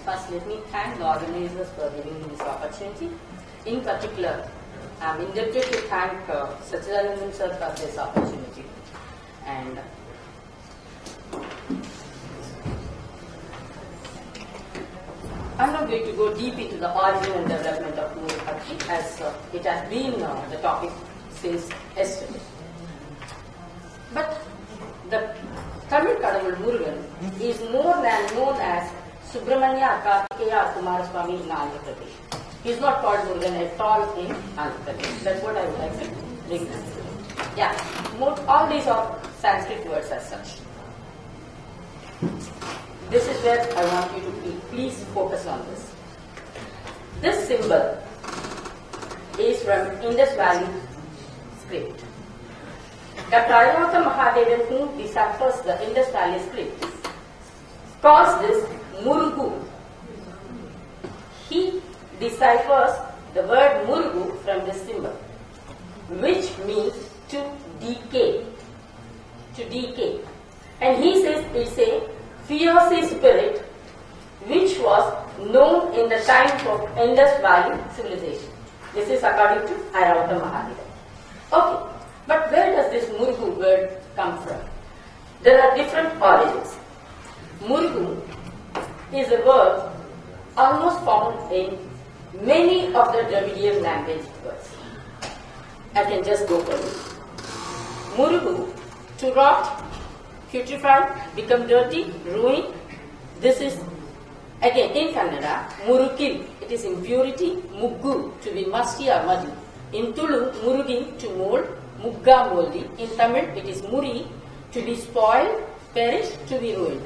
First, let me thank the organizers for giving me this opportunity. In particular, I am indebted to thank Satyavani sir for this opportunity. And I am not going to go deep into the origin and development of Murugapatti as it has been the topic since yesterday. But the Tamil Kadavul Murugan is more than known as Subramanya Kartikeya Kumaraswamy in Andhra Pradesh. He is not called Murugan at all in Andhra Pradesh. That's what I would like to bring this. Yeah, all these are Sanskrit words as such. This is where I want you to please focus on this. This symbol is from Indus Valley script. Dr. Ayavata Mahadevan, who deciphers the Indus Valley script, calls this Murugu. He deciphers the word Murugu from this symbol, which means to decay. To decay. And he says it's a fierce spirit which was known in the times of Indus Valley civilization. This is according to Ayavata Mahadevan. Okay. But where does this Murugu word come from? There are different origins. Murugu is a word almost found in many of the Dravidian language words. I can just go for it. Murugu, to rot, putrefy, become dirty, ruin. This is again in Kannada, Murukil, it is impurity, Muggu, to be musty or muddy. In Tulu, Murugin, to mold, Mugga moldy. In Tamil, it is Muri, to be spoiled, perish, to be ruined.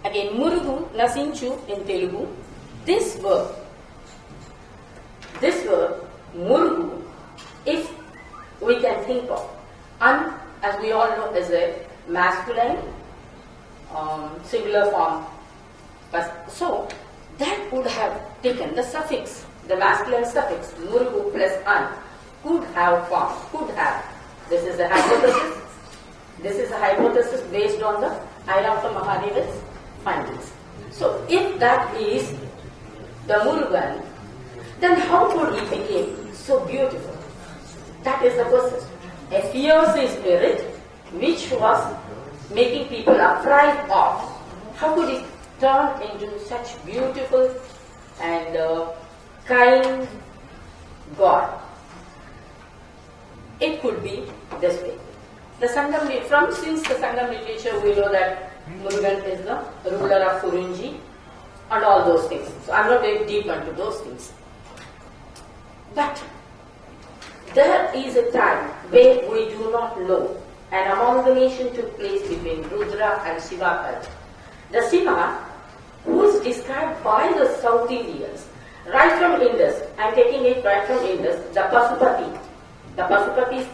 Again, Murugu, Nasinchu in Telugu. This verb, Murugu, if we can think of, as we all know, is a masculine singular form. So, that would have taken the suffix, the masculine suffix, Murugu plus an, could have formed, could have. This is a hypothesis. This is a hypothesis based on the Ayavata Mahadevan's findings. So, if that is the Murugan, then how could he become so beautiful? That is the question. A fierce spirit which was making people afraid of. How could it turn into such beautiful and kind God? It could be this way. Since the Sangam literature, we know that Murugan is the ruler of Kurunji and all those things. So I am not going deep into those things. But there is a time where we do not know. An amalgamation took place between Rudra and Shiva cult. The Shiva, who is described by the South Indians, right from Indus, I am taking it right from Indus, the Pasupati. The Pasupati,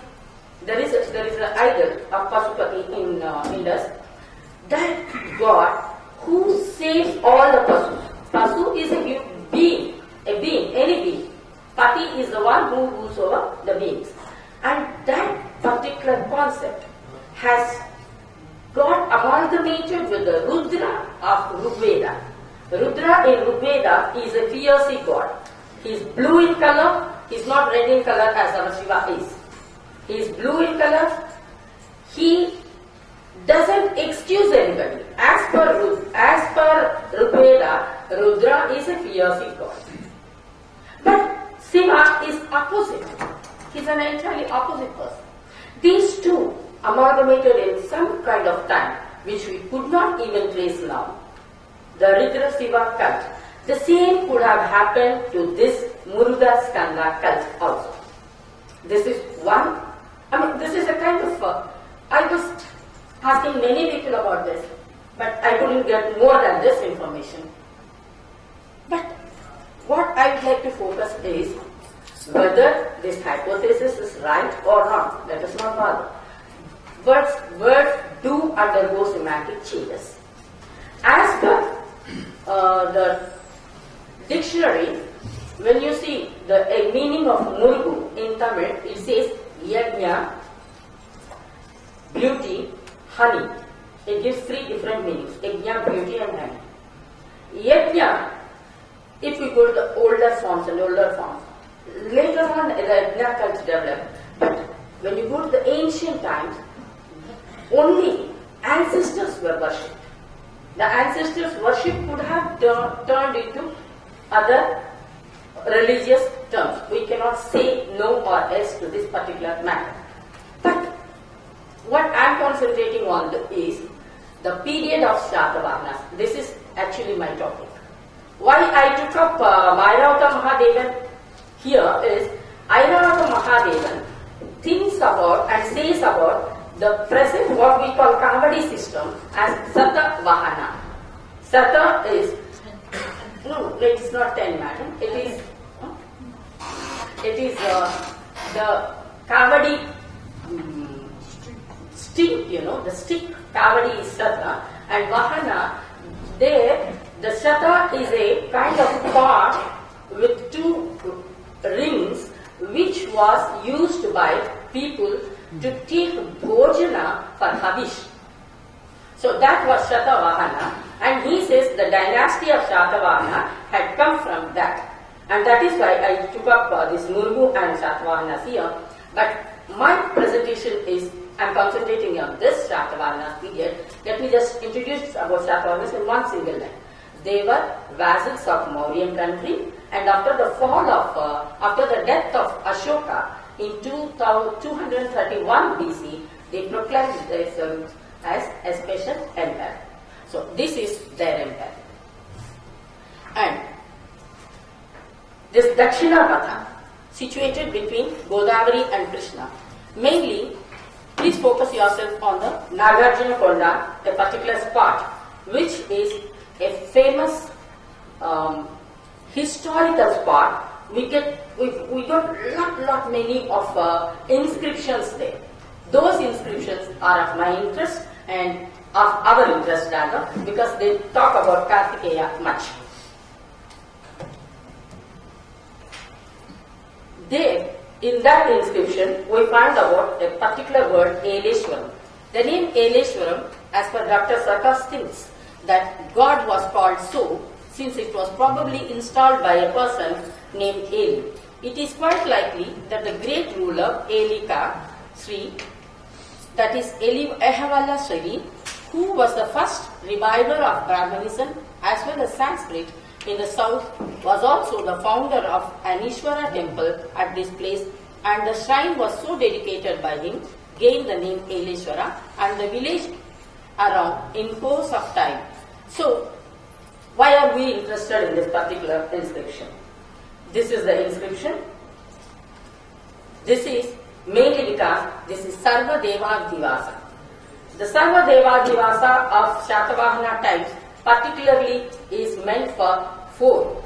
there is an idol of Pasupati in Indus. That God who saves all the Pasus. Pasu is a being, any being. Pati is the one who rules over the beings. And that particular concept has got amalgamated with the Rudra of Rigveda. Rudra in Rigveda is a fierce god. He is blue in color. He is not red in color as our Shiva is. He is blue in color. He doesn't excuse anybody. As per Rigveda, Rudra is a fierce god. But Shiva is opposite. He is an entirely opposite person. These two amalgamated in some kind of time, which we could not even trace now. The Ridra Shiva cult. The same could have happened to this Muruga Skanda cult also. This is one, this is a kind of, I was asking many people about this, but I couldn't get more than this information. But what I would like to focus is whether this hypothesis is right or not. Let us not bother. Words do undergo semantic changes. As per the dictionary, when you see the meaning of Murugu in Tamil, it says Yajna, beauty, honey. It gives three different meanings: Yajna, beauty and honey. Yajna, if we go to the older forms, later on the Yajna culture developed, but when you go to the ancient times, only ancestors were worshipped. The ancestors' worship could have turned into other religious terms. We cannot say no or yes to this particular matter. But what I am concentrating on is the period of Shatavahanas. This is actually my topic. Why I took up Airavata Mahadevan here is Airavata Mahadevan thinks about and says about the present what we call Kavadi system as Satavahana. Sata is, no, it is not 10 madam, it is the Kavadi stick, the stick Kavadi is Sata, and Vahana, there the Sata is a kind of pot with 2 rings which was used by people to take bhojana for Havish. So that was Shatavahana, and he says the dynasty of Shatavahana had come from that. And that is why I took up this Murgu and Shatavahanas here. But my presentation is, I am concentrating on this Shatavahana period. Let me just introduce about Shatavahanas in one single line. They were vassals of Mauryan country, and after the death of Ashoka in 231 BC, they proclaimed themselves as a special empire. So this is their empire. And this Dakshina Patha, situated between Godavari and Krishna, mainly, please focus yourself on the Nagarjuna Konda, a particular spot, which is a famous historical spot. We got lot many of inscriptions there. Those inscriptions are of my interest and of our interest rather, because they talk about Kartikeya much. There, in that inscription, we find about a particular word, Eleshwaram. The name Eleshwaram, as per Dr. Sarkis, thinks that God was called so since it was probably installed by a person named Eli. It is quite likely that the great ruler Elika Sri, that is Ehavala Sri, who was the first reviver of Brahmanism as well as Sanskrit in the south, was also the founder of an Ishvara temple at this place, and the shrine was so dedicated by him, gained the name Eleshwara, and the village around in course of time. So, why are we interested in this particular inscription? This is the inscription. This is mainly because this is Sarva Deva Divasa. The Sarva Deva Divasa of Shatavahana times particularly is meant for 4.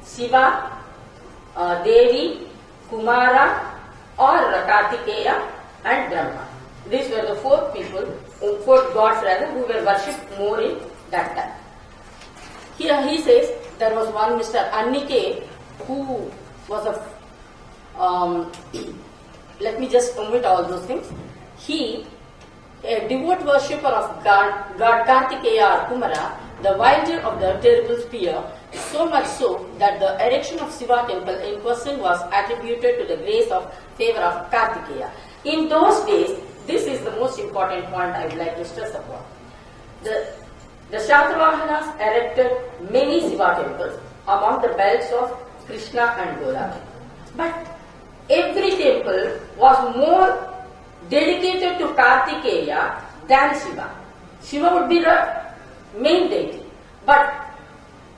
Shiva, Devi, Kumara, or Kartikeya and Brahma. These were the 4 people, 4 gods rather, who were worshipped more in that time. Here he says there was one Mr. Annike who was a, let me just omit all those things. He, a devout worshipper of God Kartikeya or Kumara, the wielder of the terrible spear, so much so that the erection of Shiva temple in question was attributed to the grace of favor of Kartikeya. In those days, this is the most important point I would like to stress upon. The Shatavahanas erected many Shiva temples among the belts of Krishna and Godavari. But every temple was more dedicated to Kartikeya than Shiva. Shiva would be the main deity, but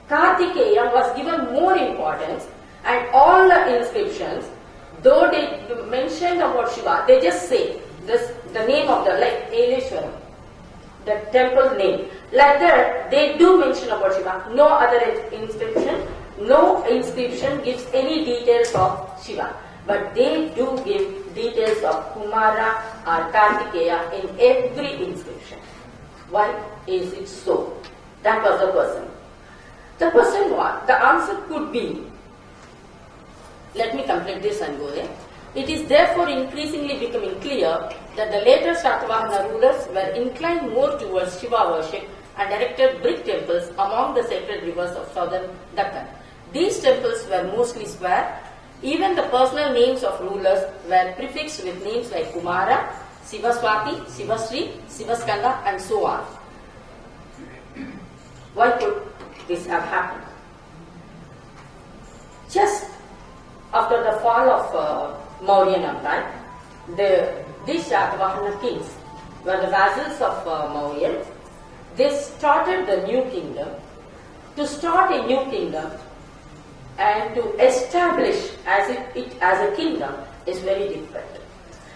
Kartikeya was given more importance, and all the inscriptions, though they mention about Shiva, they just say this, the name of the, like Eleshwaram, the temple name. Like that, they do mention about Shiva. No other inscription, no inscription gives any details of Shiva. But they do give details of Kumara or Kartikeya in every inscription. Why is it so? That was the person. The person what? The answer could be, let me complete this and go there. It is therefore increasingly becoming clear that the later Shatavahana rulers were inclined more towards Shiva worship and erected brick temples among the sacred treated rivers of southern Deccan. These temples were mostly square. Even the personal names of rulers were prefixed with names like Kumara, Sivaswati, Sivasri, Sivaskanda, and so on. Why could this have happened? Just after the fall of Mauryan Empire, these Satavahana kings were the vassals of Mauryan. They started the new kingdom. To start a new kingdom and to establish it as a kingdom is very difficult.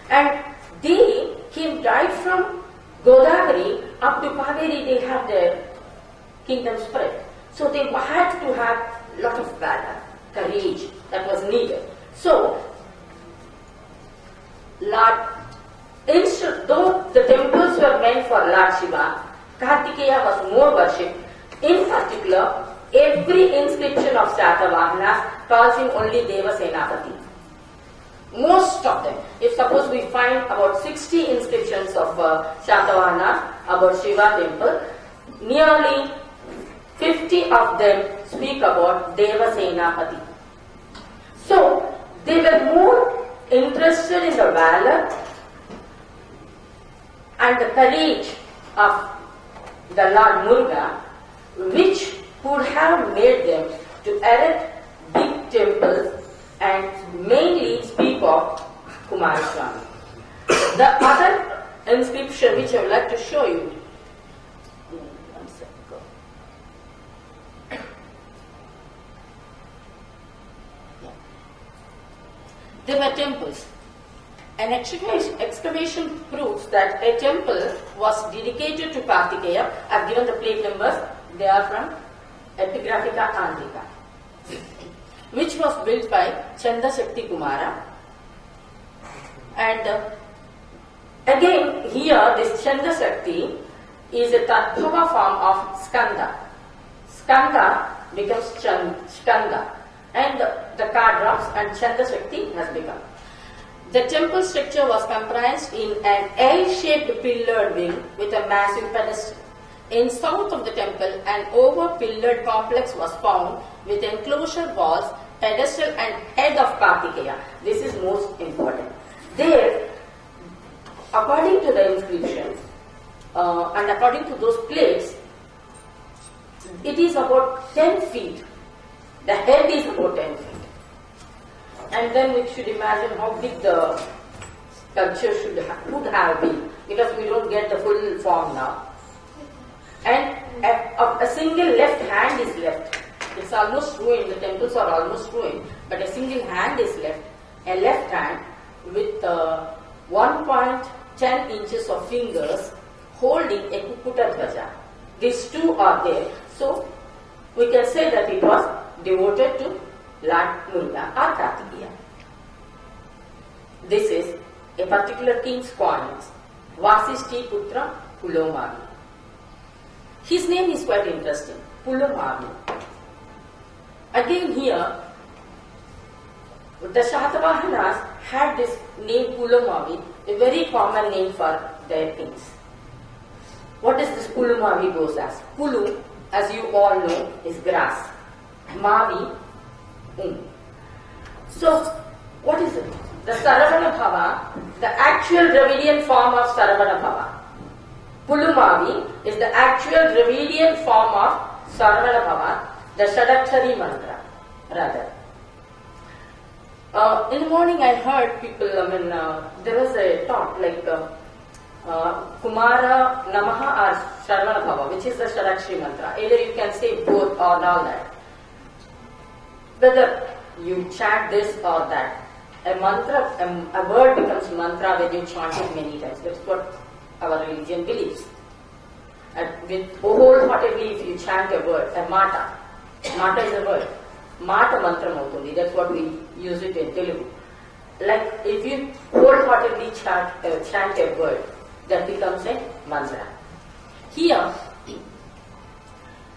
And they came right from Godavari up to Kaveri. They had their kingdom spread. So they had to have a lot of valor, courage that was needed. So, though the temples were meant for Lord Shiva, Kartikeya was more worshipped. In particular, every inscription of Satavahanas calls him only Deva Senapati. Most of them. If suppose we find about 60 inscriptions of Satavahanas about Shiva temple, nearly 50 of them speak about Deva Senapati. So, they were more interested in the valor and the courage of the Lord Muruga, which would have made them to erect big temples and mainly speak of Kumaraswamy. The other inscription which I would like to show you. There were temples. An excavation proves that a temple was dedicated to Kartikeya. I have given the plate numbers. They are from Epigraphica Andhika, which was built by Chandashakti Kumara. And again, here this Chandashakti is a Tattvava form of Skanda. Skanda becomes Skanda, and the card drops, and Chandashakti has become. The temple structure was comprised in an L-shaped pillared wing with a massive pedestal. In south of the temple, an over-pillared complex was found with enclosure walls, pedestal and head of Kartikeya. This is most important. There, according to the inscriptions and according to those plates, it is about 10 feet. The head is about 10 feet. And then we should imagine how big the sculpture would have been, because we don't get the full form now. And a single left hand is left. It's almost ruined, the temples are almost ruined, but a single hand is left, a left hand with 1.10 inches of fingers holding a Kukuta Dhwaja. These two are there. So we can say that it was devoted to Lord Muruga or Kartikeya. This is a particular king's coins, Vasishti Putra Pulomavi. His name is quite interesting, Pulomavi. Again here, the Satavahanas had this name Pulomavi, a very common name for their kings. What does this Pulomavi goes as? Pulu, as you all know, is grass. Mavi, So, what is it? The Saravana Bhava, the actual Dravidian form of Saravana Bhava. Pulumavi is the actual Dravidian form of Saravana Bhava, the Shadakshari mantra, rather. In the morning I heard people, there was a talk like Kumara Namaha or Saravana Bhava, which is the Shadakshari mantra. Either you can say both or all that. Whether you chant this or that, a mantra, a word becomes mantra when you chant it many times. That's what our religion believes. And wholeheartedly, if you chant a word, a mata is a word. Mata mantra mautundi. That's what we use it in Telugu. Like if you wholeheartedly chant a word, that becomes a mantra. Here,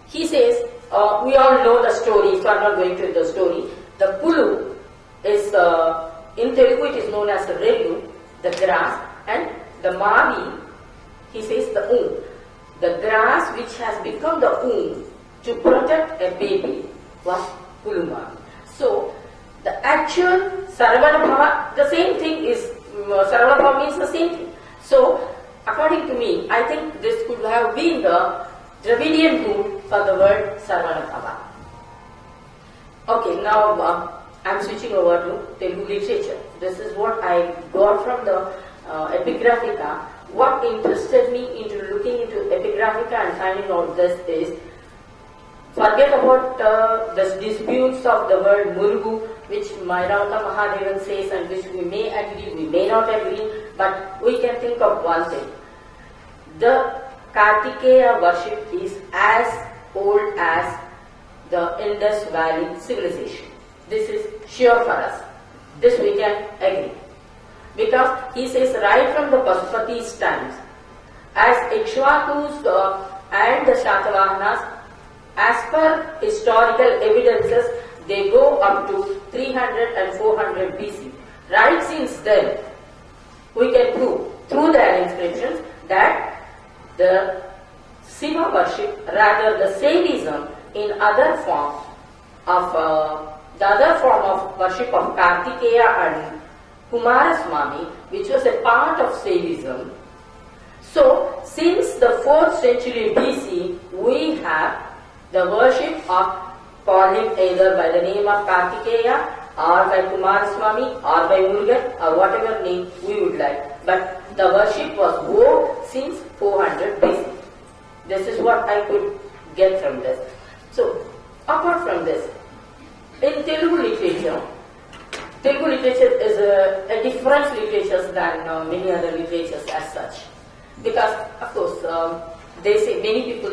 he says, we all know the story, so I'm not going to the story. The Pulu is, in Telugu it is known as the Relu, the grass, and the Mavi, he says the The grass which has become the to to protect a baby was Kulumani. So, the actual Sarvanabhava, the same thing is, Sarvanabhava means the same thing. So, according to me, I think this could have been the Dravidian root for the word Sarvanabhava. Okay, now I am switching over to Telugu literature. This is what I got from the Epigraphica. What interested me into looking into Epigraphica and finding out this is, forget about the disputes of the word Murugu, which Mairavata Mahadevan says and which we may agree, we may not agree, but we can think of one thing. The Kartikeya worship is as old as the Indus Valley civilization. This is sure for us. This we can agree. Because he says right from the Pasupati's times, as Ikshvakus and the Shatavahanas, as per historical evidences, they go up to 300 and 400 BC. Right since then, we can prove through their inscriptions that the Shiva worship, rather the Saivism in other form of worship of Kartikeya and Kumaraswamy, which was a part of Saivism. So, since the 4th century BC, we have the worship of, call him either by the name of Kartikeya or by Kumaraswamy or by Murugan or whatever name we would like. But the worship was both since 400 BC. This is what I could get from this. So, apart from this, in Telugu literature is a different literature than many other literatures as such. Because, of course, they say, many people,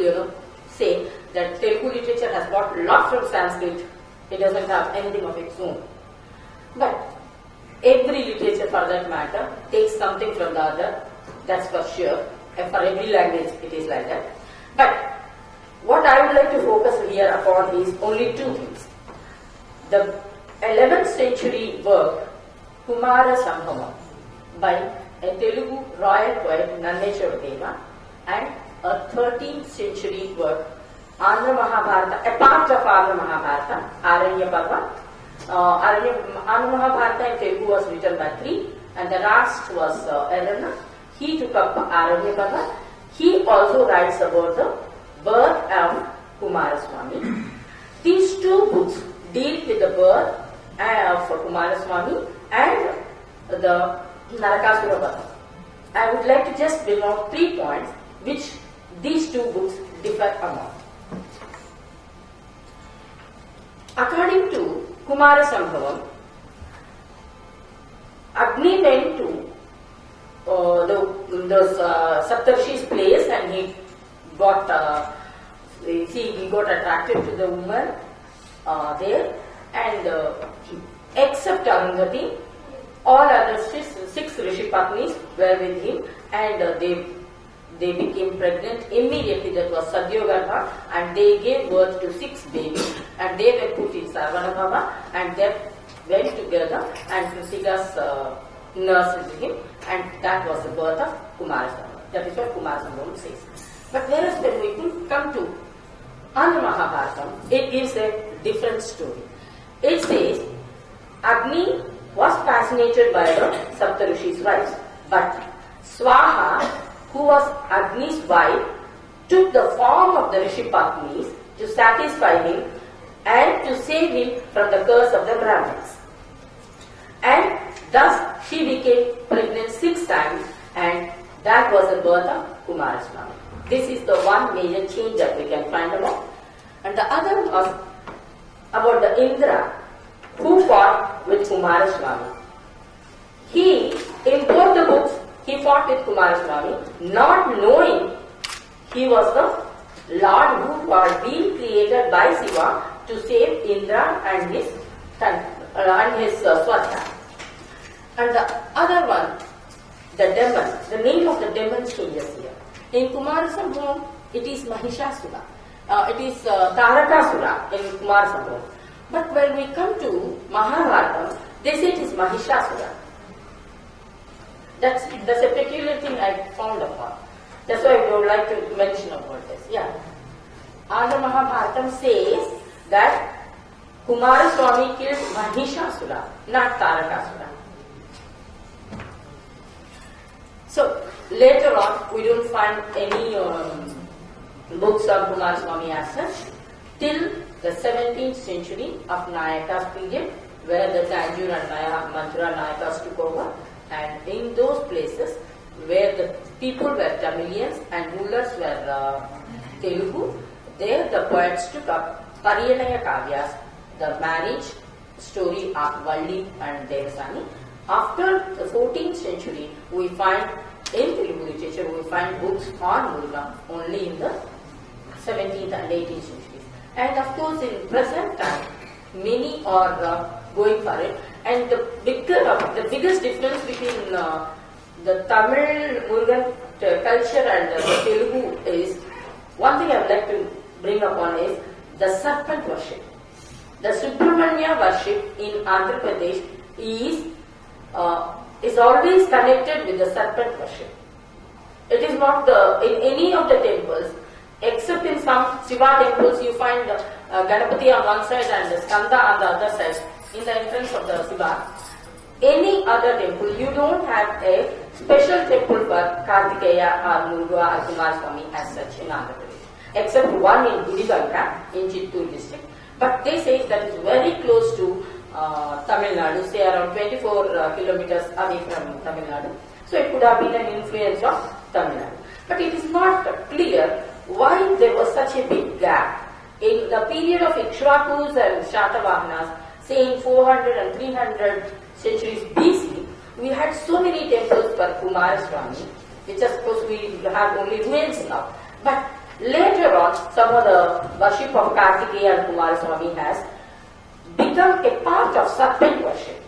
say that Telugu literature has got a lot from Sanskrit. It doesn't have anything of its own. But every literature, for that matter, takes something from the other. That's for sure. And for every language, it is like that. But what I would like to focus here upon is only two things. The 11th century work, Kumara Sambhava, by a Telugu royal poet Nanneshwara and a 13th century work, Andhra Mahabharata, a part of Andhra Mahabharata, Aranya Parva. Andhra Mahabharata in Telugu was written by 3 and the last was Erana. He took up Aranya Parva. He also writes about the birth of Kumaraswamy. These two books deal with the birth of Kumaraswamy and the Narakasura Vada. I would like to just bring out 3 points which these two books differ among. According to Kumara Sambhavam, Agni went to those Saptarshis' place and he got attracted to the woman there, and except Arundhati, all other 6 Rishi Patnis were with him, and they became pregnant immediately. That was Sadyogarbha, and they gave birth to 6 babies, and they were put in Sarvanabhava, and they went together, and Kritika's nursed him, and that was the birth of Kumaraswamy. That is what Kumaraswamy says. But whereas when we come to Andhra Mahabharata, it gives a different story. It says, Agni was fascinated by the Saptarishis' wives, but Swaha, who was Agni's wife, took the form of the Rishi Patnis to satisfy him and to save him from the curse of the Brahmins. And thus she became pregnant 6 times, and that was the birth of Kumaraswamy. This is the one major change that we can find about. And the other was about the Indra who fought with Kumaraswamy. He, in both the books, he fought with Kumaraswamy, not knowing he was the Lord who was being created by Shiva to save Indra and his Swarga. And the other one, the demon, the name of the demon changes here. In Kumarasambhavam, it is Mahishasura. It is Tarakasura in Kumarasambhavam. But when we come to Mahabharata, they say it is Mahishasura. That's a peculiar thing I found upon. That's why I would like to mention about this. Yeah. Andhra Mahabharatam says that Kumaraswamy killed Mahishasura, not Tarakasura. So later on, we don't find any books of Kumaraswamy as such till the 17th century of Nayaka's period, where the Tanjore and Mathura Nayakas took over, and in those places where the people were Tamilians and rulers were Telugu, there the poets took up Pariyanaya Kavyas, the marriage story of Valli and Devasani. After the 14th century, we find in Telugu literature, we find books on Murugan only in the 17th and 18th centuries. And of course, in present time, many are going for it. And the biggest difference between the Tamil Murugan culture and the Telugu is, one thing I would like to bring upon is the serpent worship. The Subramanya worship in Andhra Pradesh is always connected with the serpent worship. It is not in any of the temples, except in some Shiva temples you find Ganapati on one side and Skanda on the other side in the entrance of the Shiva. Any other temple, you don't have a special temple for Kartikeya or Muruga or Kumaraswamy as such in Andhra Pradesh, except one in Gudivanka in Chittoor district. But they say that is very close to Tamil Nadu, say around 24 kilometers away from Tamil Nadu. So it could have been an influence of Tamil Nadu. But it is not clear why there was such a big gap. In the period of Ikshvakus and Shatavahanas, say in 400 and 300 centuries BC, we had so many temples for Kumaraswamy, which of course we have only ruins now. But later on, some of the worship of Kartikeya and Kumaraswamy has become a part of serpent worship.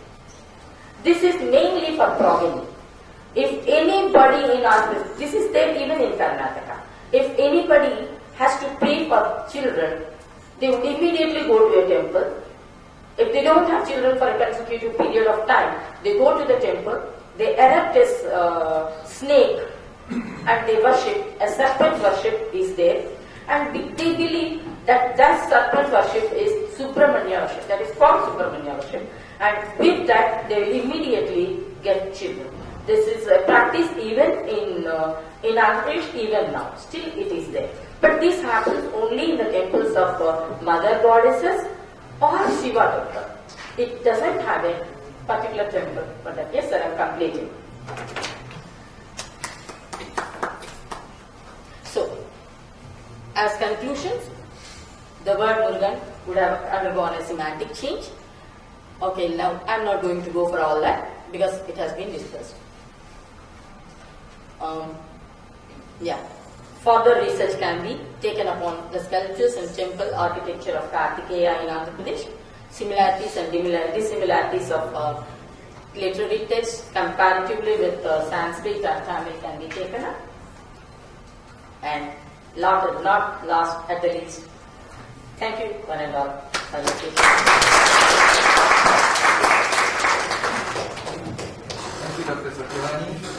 This is mainly for progeny. If anybody in our, this is there even in Karnataka, if anybody has to pray for children, they would immediately go to a temple. If they don't have children for a consecutive period of time, they go to the temple, they erect a snake and they worship. A serpent worship is there, and they believe that serpent worship is Subramanya worship, that is called Subramanya worship, and with that they will immediately get children. This is a practice even in Andhra Pradesh even now. Still it is there. But this happens only in the temples of mother goddesses or Shiva temple. It doesn't have a particular temple for that. Yes sir, I am completing. So, as conclusions, the word Murugan would have undergone a semantic change. Okay, now I am not going to go for all that because it has been discussed. Further research can be taken upon the sculptures and temple architecture of Kartikeya in Andhra Pradesh, similarities and dissimilarities of literary texts comparatively with Sanskrit and Tamil can be taken up. And not last at the least, thank you one and all for your attention. Thank you, Dr. Satyavani.